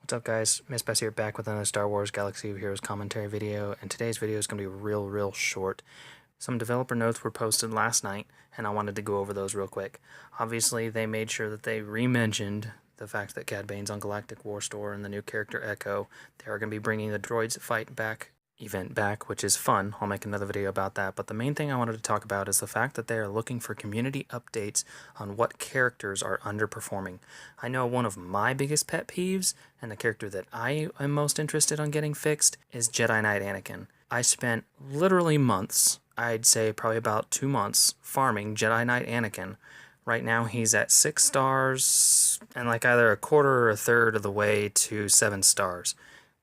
What's up guys, Miss here back with another Star Wars Galaxy of Heroes commentary video, and today's video is going to be real short. Some developer notes were posted last night, and I wanted to go over those real quick. Obviously, they made sure that they re-mentioned the fact that Cad Bane's on Galactic War Store and the new character Echo. They are going to be bringing the Droids Fight Back event back, which is fun. I'll make another video about that, but the main thing I wanted to talk about is the fact that they are looking for community updates on what characters are underperforming. I know one of my biggest pet peeves, and the character that I am most interested in getting fixed, is Jedi Knight Anakin. I spent literally months, I'd say probably about 2 months, farming Jedi Knight Anakin. Right now he's at 6 stars, and like either a quarter or a third of the way to 7 stars.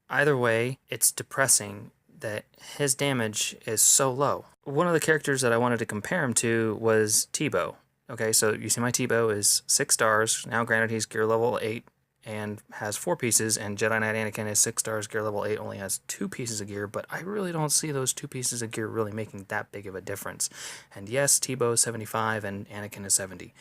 Either way, it's depressing that his damage is so low. One of the characters that I wanted to compare him to was Teebo. Okay, so you see my Teebo is 6 stars. Now granted he's gear level 8 and has 4 pieces, and Jedi Knight Anakin is 6 stars, gear level 8, only has 2 pieces of gear, but I really don't see those 2 pieces of gear really making that big of a difference. And yes, Teebo is 75 and Anakin is 70.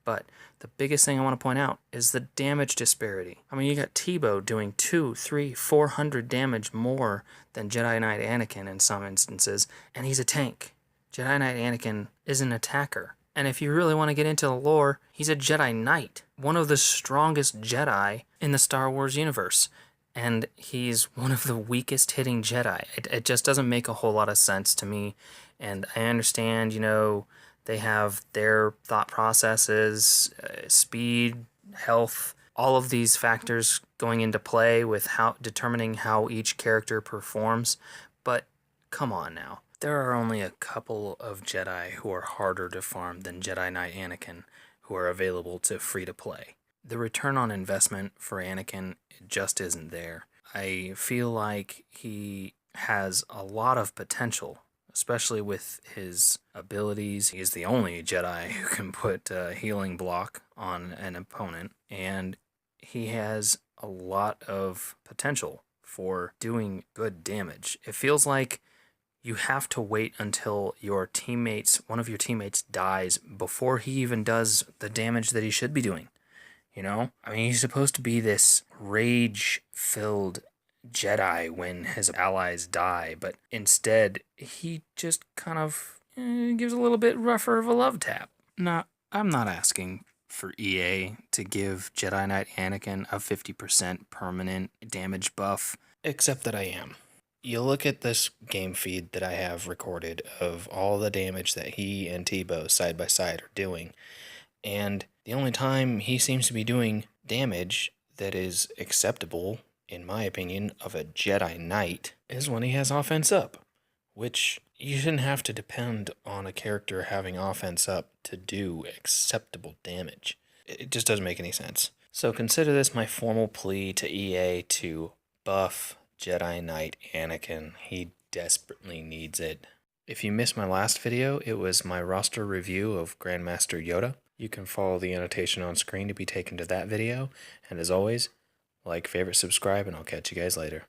But the biggest thing I want to point out is the damage disparity. I mean, you got Teebo doing 200, 300, 400 damage more than Jedi Knight Anakin in some instances, and he's a tank. Jedi Knight Anakin is an attacker. And if you really want to get into the lore, he's a Jedi Knight, one of the strongest Jedi in the Star Wars universe. And he's one of the weakest hitting Jedi. It just doesn't make a whole lot of sense to me. And I understand, they have their thought processes, speed, health, all of these factors going into play with determining how each character performs. But come on now. There are only a couple of Jedi who are harder to farm than Jedi Knight Anakin who are available to free to play. The return on investment for Anakin just isn't there. I feel like he has a lot of potential, especially with his abilities. He's the only Jedi who can put a healing block on an opponent, and he has a lot of potential for doing good damage. It feels like you have to wait until one of your teammates dies before he even does the damage that he should be doing. I mean, he's supposed to be this rage-filled Jedi when his allies die, but instead he just kind of gives a little bit rougher of a love tap. Now, I'm not asking for EA to give Jedi Knight Anakin a 50% permanent damage buff, except that I am. You look at this game feed that I have recorded of all the damage that he and Teebo side by side are doing, and the only time he seems to be doing damage that is acceptable, in my opinion, of a Jedi Knight is when he has offense up, which you shouldn't have to depend on a character having offense up to do acceptable damage. It just doesn't make any sense. So consider this my formal plea to EA to buff Jedi Knight Anakin. He desperately needs it. If you missed my last video, it was my roster review of Grandmaster Yoda. You can follow the annotation on screen to be taken to that video. And as always, like, favorite, subscribe, and I'll catch you guys later.